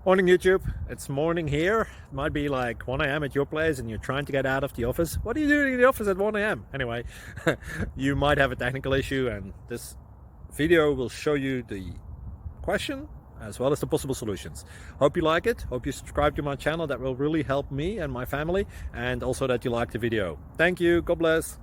Morning YouTube, it's morning here. It might be like 1 a.m. at your place and you're trying to get out of the office. What are you doing in the office at 1 a.m.? Anyway, you might have a technical issue and this video will show you the question as well as the possible solutions. Hope you like it, hope you subscribe to my channel. That will really help me and my family, and also that you like the video. Thank you, God bless.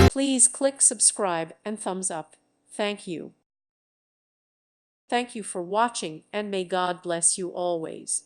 Please click subscribe and thumbs up. Thank you. Thank you for watching, and may God bless you always.